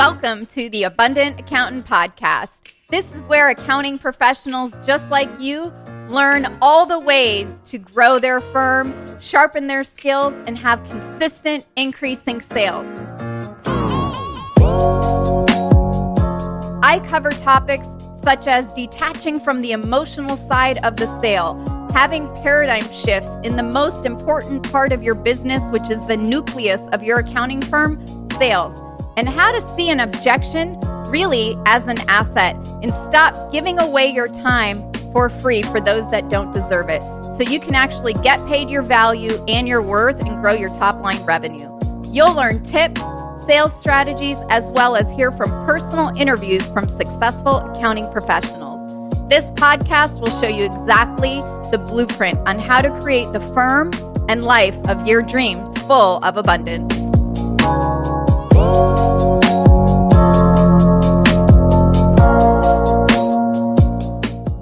Welcome to the Abundant Accountant Podcast. This is where accounting professionals just like you learn all the ways to grow their firm, sharpen their skills, and have consistent increasing sales. I cover topics such as detaching from the emotional side of the sale, having paradigm shifts in the most important part of your business, which is the nucleus of your accounting firm, sales, and how to see an objection really as an asset and stop giving away your time for free for those that don't deserve it, so you can actually get paid your value and your worth and grow your top line revenue. You'll learn tips, sales strategies, as well as hear from personal interviews from successful accounting professionals. This podcast will show you exactly the blueprint on how to create the firm and life of your dreams full of abundance.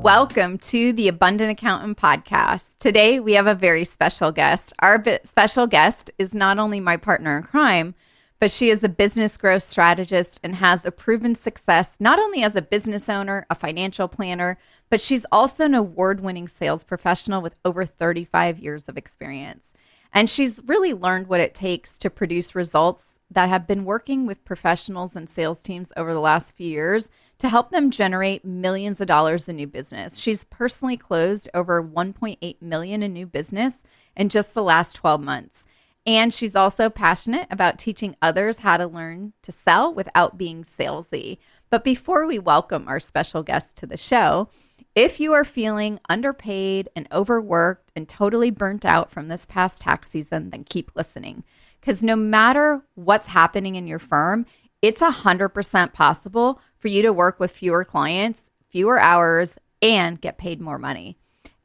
Welcome to the Abundant Accountant Podcast. Today, we have a very special guest. Our special guest is not only my partner in crime, but she is a business growth strategist and has a proven success not only as a business owner, a financial planner, but she's also an award-winning sales professional with over 35 years of experience. And she's really learned what it takes to produce results that have been working with professionals and sales teams over the last few years to help them generate millions of dollars in new business. She's personally closed over $1.8 million in new business in just the last 12 months. And she's also passionate about teaching others how to learn to sell without being salesy. But before we welcome our special guest to the show, if you are feeling underpaid and overworked and totally burnt out from this past tax season, then keep listening. Because no matter what's happening in your firm, it's 100% possible for you to work with fewer clients, fewer hours, and get paid more money.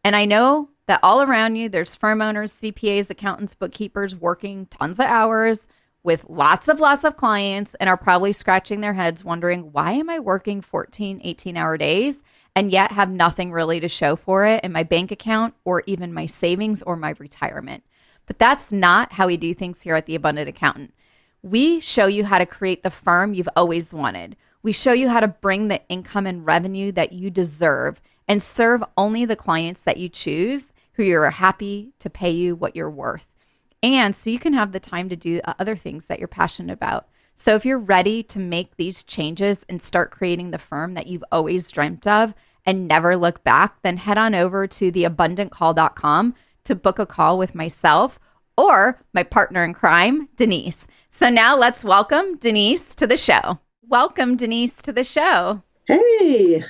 And I know that all around you, there's firm owners, CPAs, accountants, bookkeepers working tons of hours with lots of clients and are probably scratching their heads wondering, why am I working 14, 18-hour days and yet have nothing really to show for it in my bank account or even my savings or my retirement? But that's not how we do things here at the Abundant Accountant. We show you how to create the firm you've always wanted. We show you how to bring the income and revenue that you deserve and serve only the clients that you choose who you're happy to pay you what you're worth. And so you can have the time to do other things that you're passionate about. So if you're ready to make these changes and start creating the firm that you've always dreamt of and never look back, then head on over to theabundantcall.com to book a call with myself or my partner in crime, Denise. So now let's welcome Denise to the show. Welcome, Denise, to the show. Hey,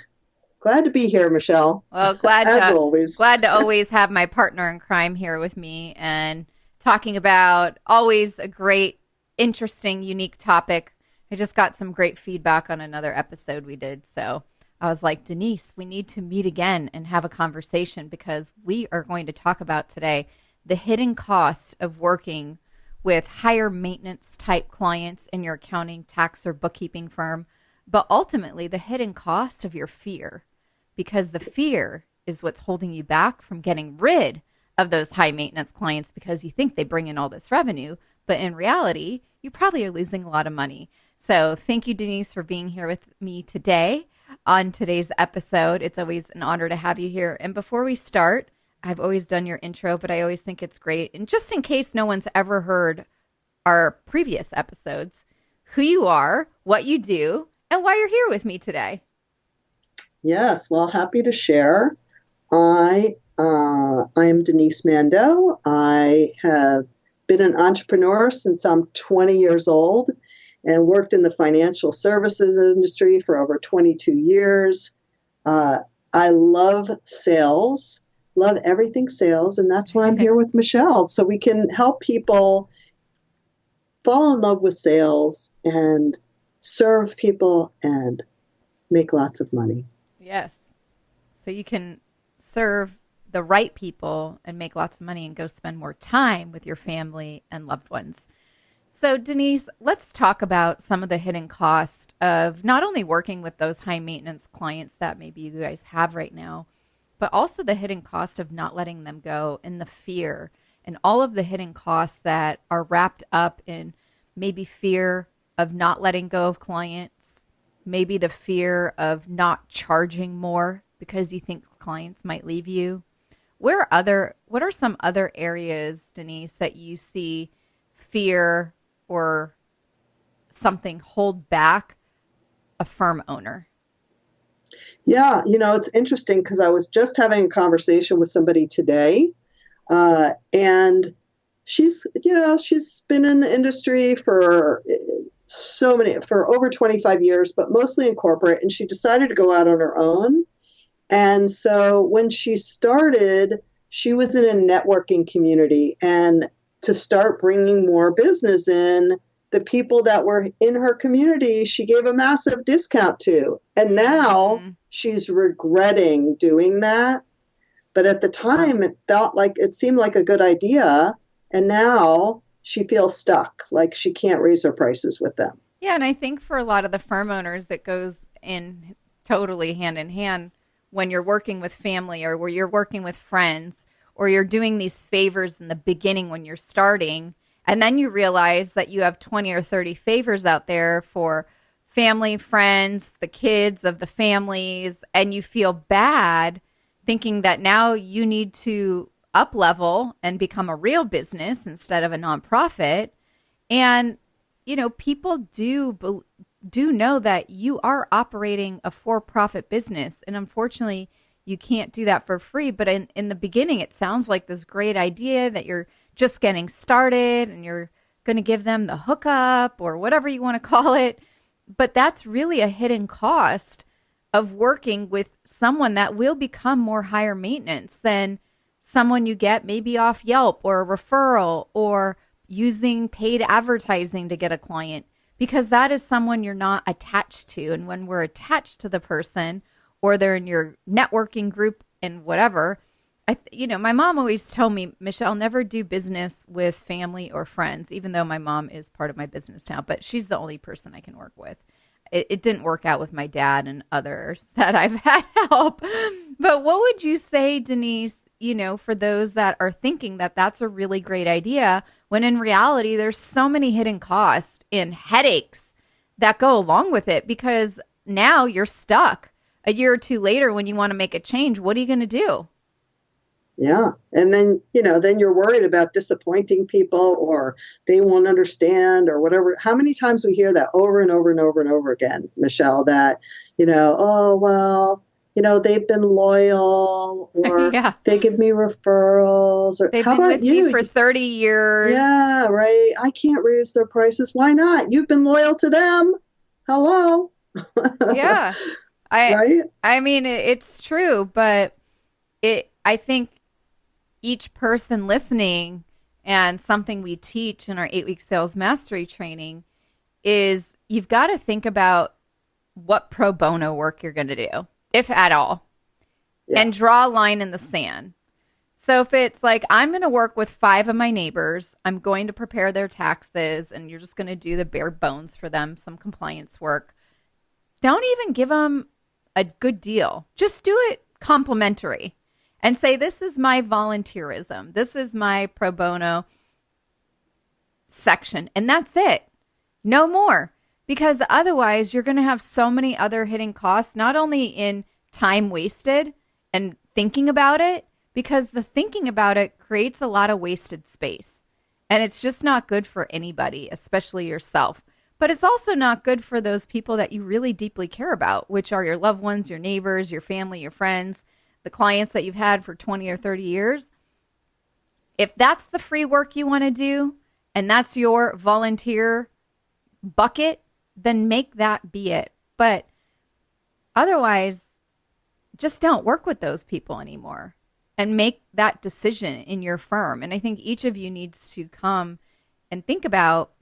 glad to be here, Michelle. Well, glad to always have my partner in crime here with me and talking about always a great, interesting, unique topic. I just got some great feedback on another episode we did. So I was like, Denise, we need to meet again and have a conversation because we are going to talk about today the hidden costs of working with higher maintenance type clients in your accounting, tax, or bookkeeping firm, but ultimately the hidden cost of your fear, because the fear is what's holding you back from getting rid of those high maintenance clients because you think they bring in all this revenue, but in reality, you probably are losing a lot of money. So thank you, Denise, for being here with me today on today's episode. It's always an honor to have you here. And before we start, I've always done your intro, but I always think it's great. And just in case no one's ever heard our previous episodes, who you are, what you do, and why you're here with me today. Yes, well, happy to share. I am Denise Mandeau. I have been an entrepreneur since I'm 20 years old and worked in the financial services industry for over 22 years. I love sales, love everything sales, and that's why I'm here with Michelle, so we can help people fall in love with sales and serve people and make lots of money. Yes. So you can serve the right people and make lots of money and go spend more time with your family and loved ones. So Denise, let's talk about some of the hidden costs of not only working with those high maintenance clients that maybe you guys have right now, but also the hidden cost of not letting them go and the fear and all of the hidden costs that are wrapped up in maybe fear of not letting go of clients, maybe the fear of not charging more because you think clients might leave you. What are some other areas, Denise, that you see fear or something hold back a firm owner? Yeah, it's interesting because I was just having a conversation with somebody today, and she's been in the industry for for over 25 years, but mostly in corporate, and she decided to go out on her own. And so when she started, she was in a networking community, and to start bringing more business in, the people that were in her community, she gave a massive discount to. And now she's regretting doing that. But at the time, it seemed like a good idea. And now she feels stuck, like she can't raise her prices with them. Yeah, and I think for a lot of the firm owners, that goes in totally hand in hand when you're working with family or where you're working with friends or you're doing these favors in the beginning when you're starting. And then you realize that you have 20 or 30 favors out there for family, friends, the kids of the families, and you feel bad thinking that now you need to up level and become a real business instead of a nonprofit. And, people do know that you are operating a for-profit business. And unfortunately, you can't do that for free. But in the beginning, it sounds like this great idea that you're just getting started and you're going to give them the hookup or whatever you want to call it. But that's really a hidden cost of working with someone that will become more higher maintenance than someone you get maybe off Yelp or a referral or using paid advertising to get a client, because that is someone you're not attached to. And when we're attached to the person or they're in your networking group and whatever, my mom always told me, Michelle, never do business with family or friends, even though my mom is part of my business now, but she's the only person I can work with. It didn't work out with my dad and others that I've had help. But what would you say, Denise, for those that are thinking that that's a really great idea, when in reality, there's so many hidden costs and headaches that go along with it, because now you're stuck a year or two later when you want to make a change. What are you going to do? Yeah. And then you're worried about disappointing people or they won't understand or whatever. How many times we hear that over and over and over and over again, Michelle, that, oh, well, they've been loyal or Yeah. they give me referrals or They've how been about with me for 30 years. Yeah, right. I can't raise their prices. Why not? You've been loyal to them. Hello. Yeah. Right? I mean, it's true, but I think each person listening, and something we teach in our 8-week sales mastery training, is you've got to think about what pro bono work you're going to do, if at all, and draw a line in the sand. So if it's like, I'm going to work with 5 of my neighbors, I'm going to prepare their taxes, and you're just going to do the bare bones for them, some compliance work, don't even give them a good deal. Just do it complimentary. And say, this is my volunteerism. This is my pro bono section. And that's it. No more. Because otherwise, you're going to have so many other hidden costs, not only in time wasted and thinking about it, because the thinking about it creates a lot of wasted space. And it's just not good for anybody, especially yourself. But it's also not good for those people that you really deeply care about, which are your loved ones, your neighbors, your family, your friends, the clients that you've had for 20 or 30 years. If that's the free work you want to do and that's your volunteer bucket, then make that be it. But otherwise, just don't work with those people anymore and make that decision in your firm. And I think each of you needs to come and think about,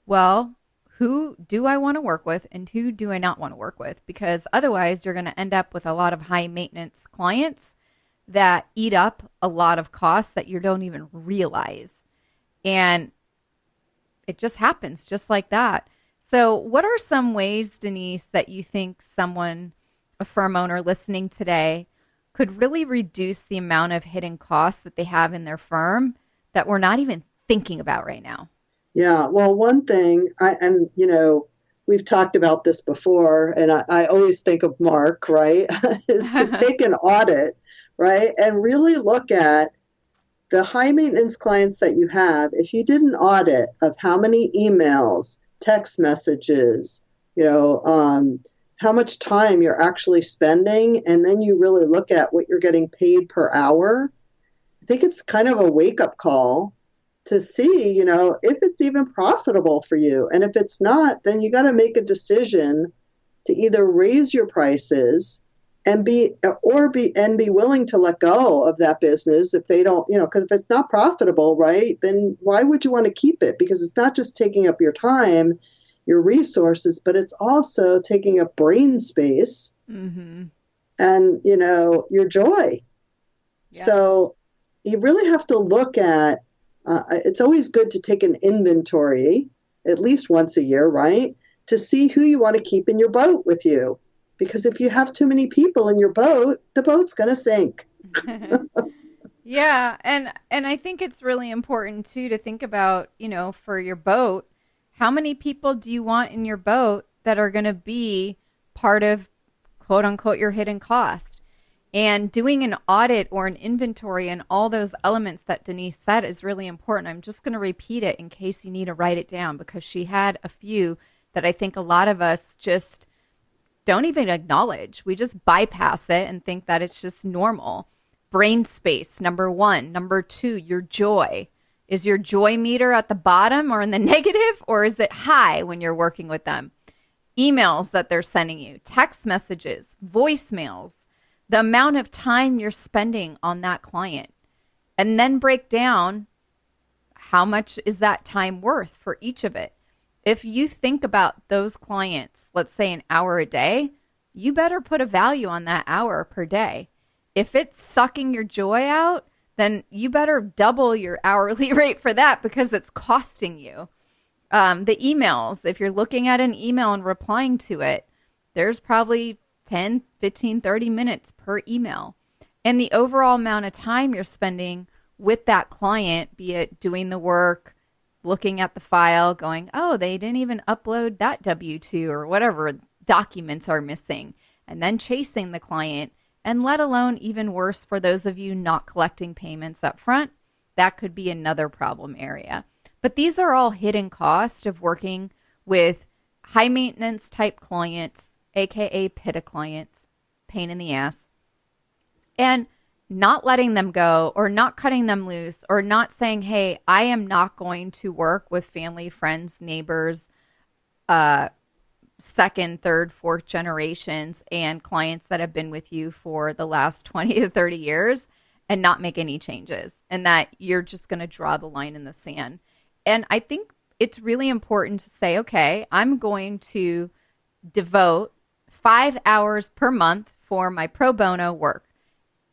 well, who do I want to work with and who do I not want to work with? Because otherwise you're going to end up with a lot of high maintenance clients that eat up a lot of costs that you don't even realize. And it just happens just like that. So what are some ways, Denise, that you think someone, a firm owner listening today, could really reduce the amount of hidden costs that they have in their firm that we're not even thinking about right now? Yeah. Well, one thing, we've talked about this before, and I always think of Mark, right, is to take an audit, right, and really look at the high maintenance clients that you have. If you did an audit of how many emails, text messages, you know, how much time you're actually spending, and then you really look at what you're getting paid per hour, I think it's kind of a wake up call to see, if it's even profitable for you. And if it's not, then you got to make a decision to either raise your prices and be willing to let go of that business if they don't, because if it's not profitable, right, then why would you want to keep it? Because it's not just taking up your time, your resources, but it's also taking up brain space Mm-hmm. and, your joy. Yeah. So you really have to look at, it's always good to take an inventory at least once a year, right? To see who you want to keep in your boat with you. Because if you have too many people in your boat, the boat's going to sink. Yeah, and I think it's really important too to think about, for your boat, how many people do you want in your boat that are going to be part of quote unquote your hidden cost? And doing an audit or an inventory and all those elements that Denise said is really important. I'm just going to repeat it in case you need to write it down because she had a few that I think a lot of us just don't even acknowledge. We just bypass it and think that it's just normal. Brain space, number one. Number two, your joy. Is your joy meter at the bottom or in the negative, or is it high when you're working with them? Emails that they're sending you, text messages, voicemails, the amount of time you're spending on that client. And then break down how much is that time worth for each of it. If you think about those clients, let's say an hour a day, you better put a value on that hour per day. If it's sucking your joy out, then you better double your hourly rate for that because it's costing you. The emails, if you're looking at an email and replying to it, there's probably 10, 15, 30 minutes per email. And the overall amount of time you're spending with that client, be it doing the work, looking at the file, going, oh, they didn't even upload that W-2 or whatever documents are missing, and then chasing the client. And let alone even worse for those of you not collecting payments up front, that could be another problem area. But these are all hidden costs of working with high maintenance type clients, aka PITA clients, pain in the ass, and not letting them go or not cutting them loose or not saying, hey, I am not going to work with family, friends, neighbors, second, third, fourth generations and clients that have been with you for the last 20 to 30 years and not make any changes, and that you're just going to draw the line in the sand. And I think it's really important to say, okay, I'm going to devote 5 hours per month for my pro bono work.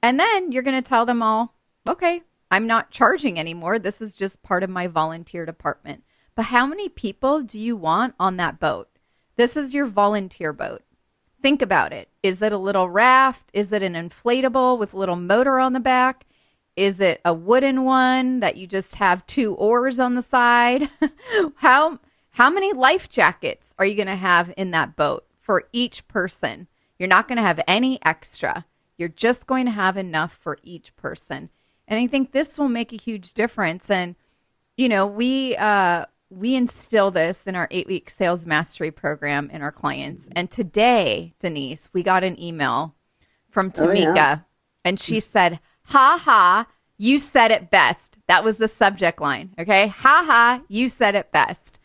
And then you're going to tell them all, okay, I'm not charging anymore. This is just part of my volunteer department. But how many people do you want on that boat? This is your volunteer boat. Think about it. Is it a little raft? Is it an inflatable with a little motor on the back? Is it a wooden one that you just have 2 oars on the side? How many life jackets are you going to have in that boat for each person? You're not going to have any extra. You're just going to have enough for each person. And I think this will make a huge difference. And, we instill this in our 8-week sales mastery program in our clients. And today, Denise, we got an email from Tamika, and she said, ha ha, you said it best. That was the subject line. Okay. Ha ha, you said it best.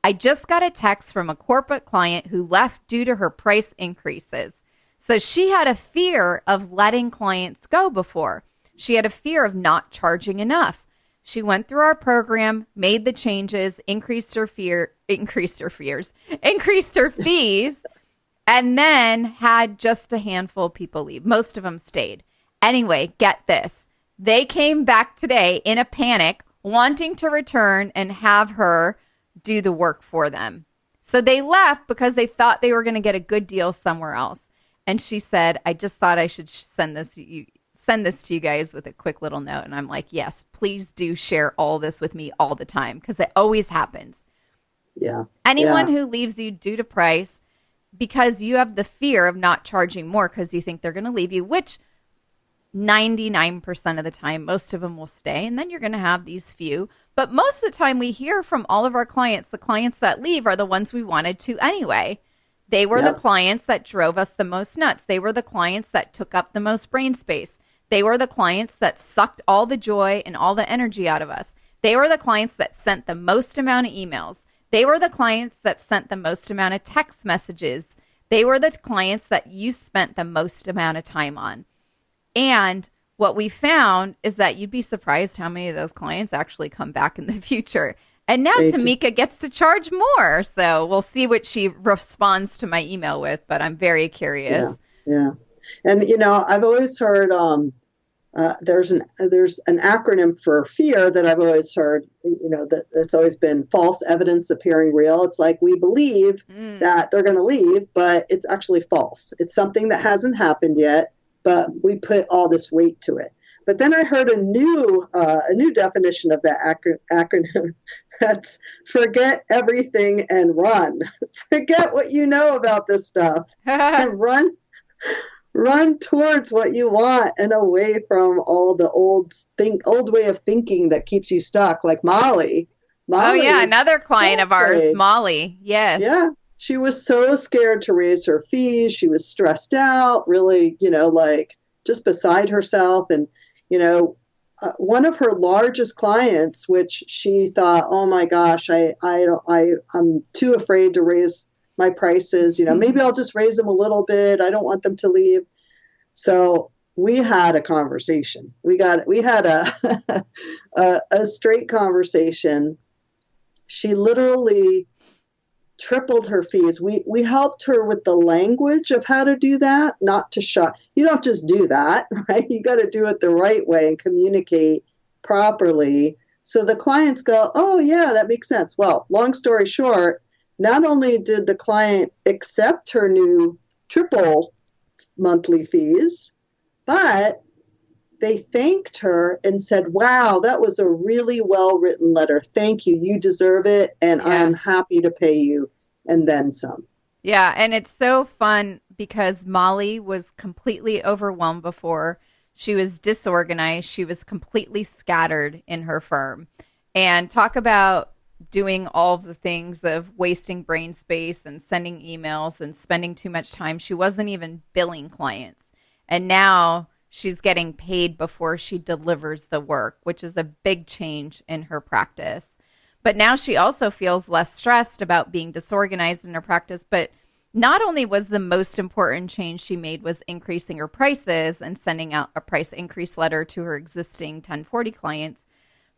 I just got a text from a corporate client who left due to her price increases. So she had a fear of letting clients go before. She had a fear of not charging enough. She went through our program, made the changes, increased her fees, and then had just a handful of people leave. Most of them stayed. Anyway, get this. They came back today in a panic, wanting to return and have her do the work for them. So they left because they thought they were going to get a good deal somewhere else. And she said, I just thought I should send send this to you guys with a quick little note. And I'm like, yes, please do share all this with me all the time because it always happens. Yeah. Anyone who leaves you due to price because you have the fear of not charging more because you think they're going to leave you, which 99% of the time, most of them will stay. And then you're going to have these few. But most of the time we hear from all of our clients, the clients that leave are the ones we wanted to anyway. They were the clients that drove us the most nuts. They were the clients that took up the most brain space. They were the clients that sucked all the joy and all the energy out of us. They were the clients that sent the most amount of emails. They were the clients that sent the most amount of text messages. They were the clients that you spent the most amount of time on. And what we found is that you'd be surprised how many of those clients actually come back in the future. And now Tamika gets to charge more. So we'll see what she responds to my email with, but I'm very curious. Yeah. And, I've always heard there's an acronym for fear that I've always heard, that it's always been false evidence appearing real. It's like we believe that they're going to leave, but it's actually false. It's something that hasn't happened yet, but we put all this weight to it. But then I heard a new definition of that acronym. That's forget everything and run. Forget what you know about this stuff and run towards what you want and away from all the old way of thinking that keeps you stuck. Like Molly. Another client of ours, Molly. Yes. Yeah. She was so scared to raise her fees. She was stressed out, really, just beside herself. And, one of her largest clients, which she thought, oh my gosh, I'm too afraid to raise my prices. Maybe I'll just raise them a little bit. I don't want them to leave. So we had a conversation. We had a straight conversation. She literally tripled her fees. We helped her with the language of how to do that, not to shock. You don't just do that, right? You got to do it the right way and communicate properly. So the clients go, oh yeah, that makes sense. Well, long story short, not only did the client accept her new triple monthly fees, but they thanked her and said, wow, that was a really well-written letter. Thank you. You deserve it. And I'm happy to pay you and then some. Yeah. And it's so fun because Molly was completely overwhelmed before. She was disorganized. She was completely scattered in her firm. And talk about doing all the things of wasting brain space and sending emails and spending too much time. She wasn't even billing clients. And now she's getting paid before she delivers the work, which is a big change in her practice. But now she also feels less stressed about being disorganized in her practice. But not only was the most important change she made was increasing her prices and sending out a price increase letter to her existing 1040 clients,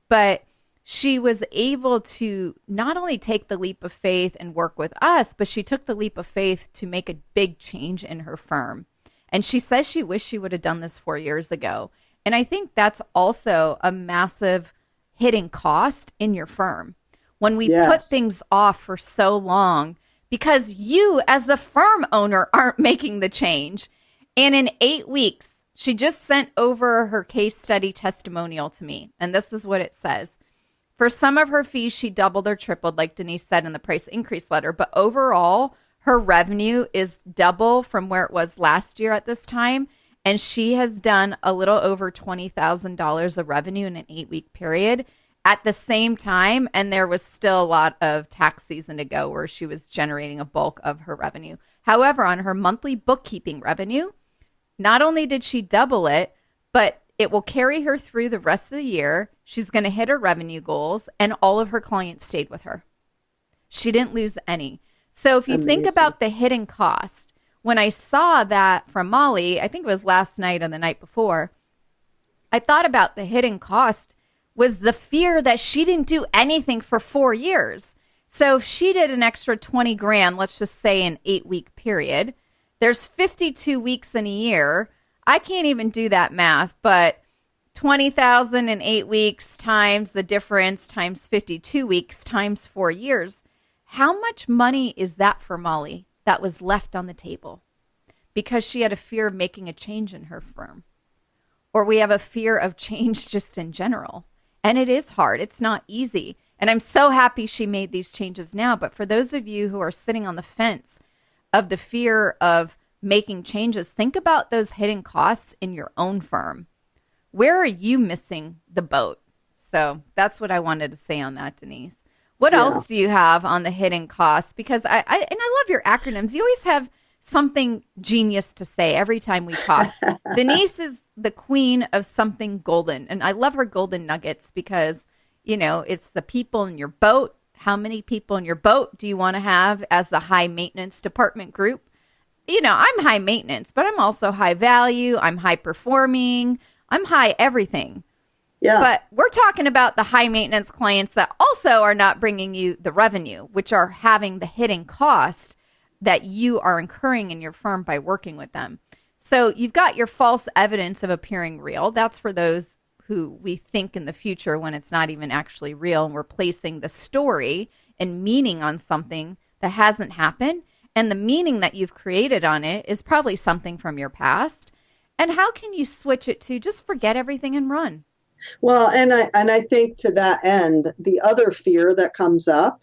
but she was able to not only take the leap of faith and work with us, but she took the leap of faith to make a big change in her firm. And she says she wished she would have done this 4 years ago. And I think that's also a massive hidden cost in your firm. When we put things off for so long, because you as the firm owner aren't making the change. And in 8 weeks, she just sent over her case study testimonial to me. And this is what it says. For some of her fees, she doubled or tripled, like Denise said in the price increase letter. But overall, her revenue is double from where it was last year at this time. And she has done a little over $20,000 of revenue in an 8-week period at the same time. And there was still a lot of tax season to go where she was generating a bulk of her revenue. However, on her monthly bookkeeping revenue, not only did she double it, but it will carry her through the rest of the year. She's going to hit her revenue goals, and all of her clients stayed with her. She didn't lose any. So if you think about the hidden cost, when I saw that from Molly, I think it was last night or the night before, I thought about the hidden cost was the fear that she didn't do anything for 4 years. So if she did an extra 20 grand, let's just say an 8-week period, there's 52 weeks in a year. I can't even do that math, but 20,000 in 8 weeks times the difference times 52 weeks times 4 years. How much money is that for Molly that was left on the table because she had a fear of making a change in her firm? or we have a fear of change just in general. And it is hard. It's not easy. And I'm so happy she made these changes now. But for those of you who are sitting on the fence of the fear of making changes, think about those hidden costs in your own firm. Where are you missing the boat? So that's what I wanted to say on that, Denise. What else do you have on the hidden costs? Because I love your acronyms. You always have something genius to say every time we talk. Denise is the queen of something golden. And I love her golden nuggets because, it's the people in your boat. How many people in your boat do you want to have as the high maintenance department group? I'm high maintenance, but I'm also high value. I'm high performing. I'm high everything. Yeah. But we're talking about the high maintenance clients that also are not bringing you the revenue, which are having the hidden cost that you are incurring in your firm by working with them. So you've got your false evidence of appearing real. That's for those who we think in the future when it's not even actually real, and we're placing the story and meaning on something that hasn't happened. And the meaning that you've created on it is probably something from your past. And how can you switch it to just forget everything and run? Well, and I think to that end, the other fear that comes up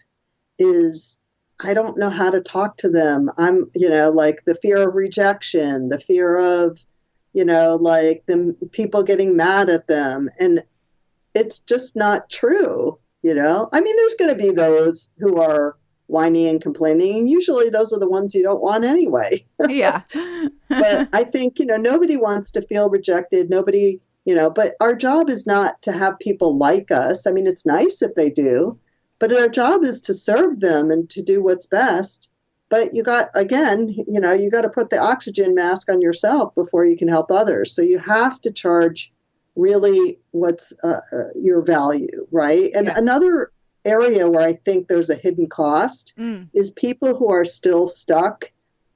is I don't know how to talk to them. I'm, like the fear of rejection, the fear of, like the people getting mad at them. And it's just not true, I mean, there's going to be those who are whining and complaining, and usually those are the ones you don't want anyway. Yeah. But I think, nobody wants to feel rejected. Nobody, but our job is not to have people like us. I mean, it's nice if they do, but our job is to serve them and to do what's best. But you got to put the oxygen mask on yourself before you can help others. So you have to charge really what's your value, right? And another area where I think there's a hidden cost is people who are still stuck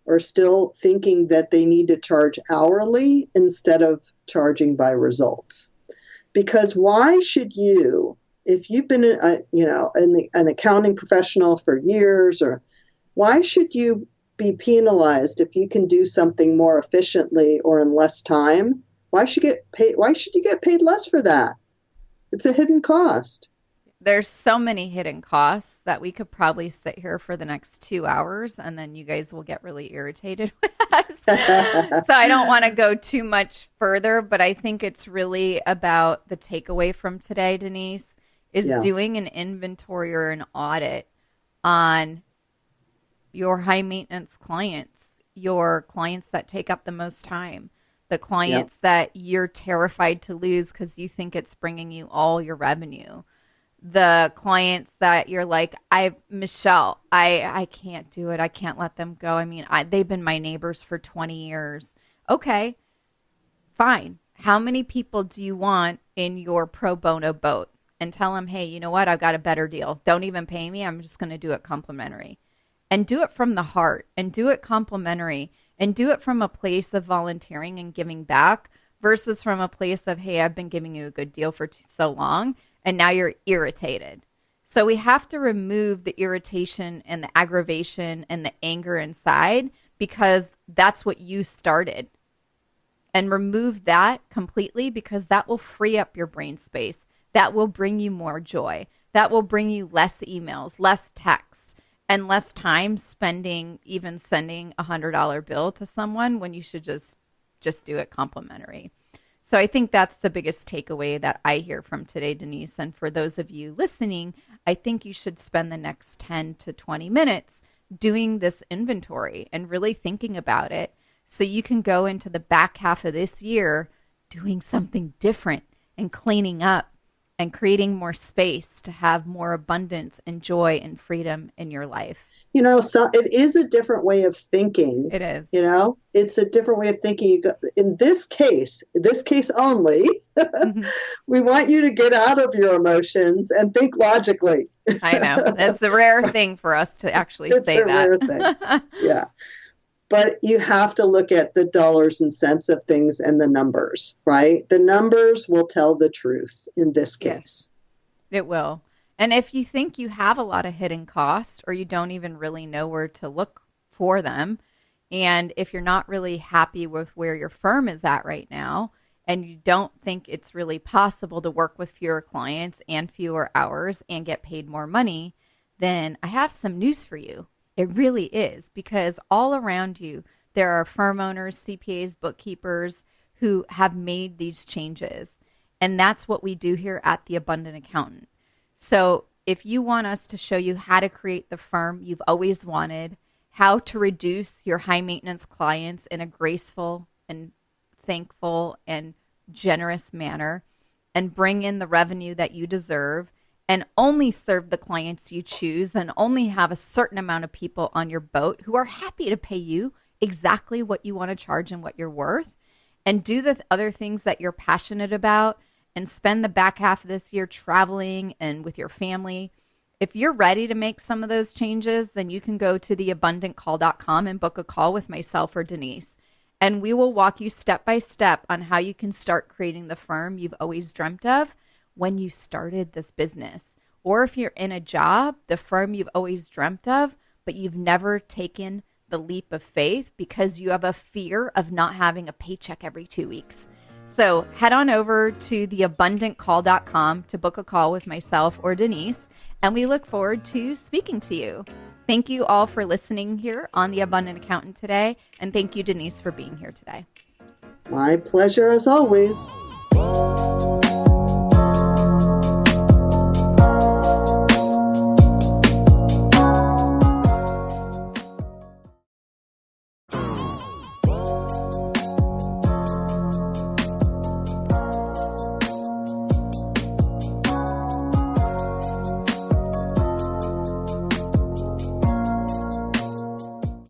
or still thinking that they need to charge hourly instead of charging by results. Because why should you, if you've been an accounting professional for years, or why should you be penalized if you can do something more efficiently or in less time? Why should you get paid less for that? It's a hidden cost. There's so many hidden costs that we could probably sit here for the next 2 hours, and then you guys will get really irritated with us. So I don't want to go too much further, but I think it's really about the takeaway from today, Denise, is doing an inventory or an audit on your high maintenance clients, your clients that take up the most time, the clients that you're terrified to lose because you think it's bringing you all your revenue. The clients that you're like, Michelle, I can't do it. I can't let them go. I mean, they've been my neighbors for 20 years. Okay, fine. How many people do you want in your pro bono boat? And tell them, hey, you know what? I've got a better deal. Don't even pay me. I'm just going to do it complimentary. And do it from the heart, and do it complimentary, and do it from a place of volunteering and giving back versus from a place of, hey, I've been giving you a good deal for so long, and now you're irritated. So we have to remove the irritation and the aggravation and the anger inside, because that's what you started. And remove that completely, because that will free up your brain space. That will bring you more joy. That will bring you less emails, less texts, and less time spending even sending $100 bill to someone when you should just do it complimentary. So I think that's the biggest takeaway that I hear from today, Denise. And for those of you listening, I think you should spend the next 10 to 20 minutes doing this inventory and really thinking about it, so you can go into the back half of this year doing something different and cleaning up and creating more space to have more abundance and joy and freedom in your life. So it is a different way of thinking. It is. It's a different way of thinking. In this case only, we want you to get out of your emotions and think logically. I know. That's a rare thing for us to actually say that. It's a rare thing. Yeah. But you have to look at the dollars and cents of things and the numbers, right? The numbers will tell the truth in this case. Yes, it will. And if you think you have a lot of hidden costs, or you don't even really know where to look for them, and if you're not really happy with where your firm is at right now, and you don't think it's really possible to work with fewer clients and fewer hours and get paid more money, then I have some news for you. It really is, because all around you, there are firm owners, CPAs, bookkeepers who have made these changes. And that's what we do here at The Abundant Accountant. So if you want us to show you how to create the firm you've always wanted, how to reduce your high maintenance clients in a graceful and thankful and generous manner, and bring in the revenue that you deserve, and only serve the clients you choose, and only have a certain amount of people on your boat who are happy to pay you exactly what you want to charge and what you're worth, and do the other things that you're passionate about, and spend the back half of this year traveling and with your family. If you're ready to make some of those changes, then you can go to theabundantcall.com and book a call with myself or Denise. And we will walk you step by step on how you can start creating the firm you've always dreamt of when you started this business. Or if you're in a job, the firm you've always dreamt of, but you've never taken the leap of faith because you have a fear of not having a paycheck every 2 weeks. So head on over to theabundantcall.com to book a call with myself or Denise, and we look forward to speaking to you. Thank you all for listening here on The Abundant Accountant today, and thank you, Denise, for being here today. My pleasure as always.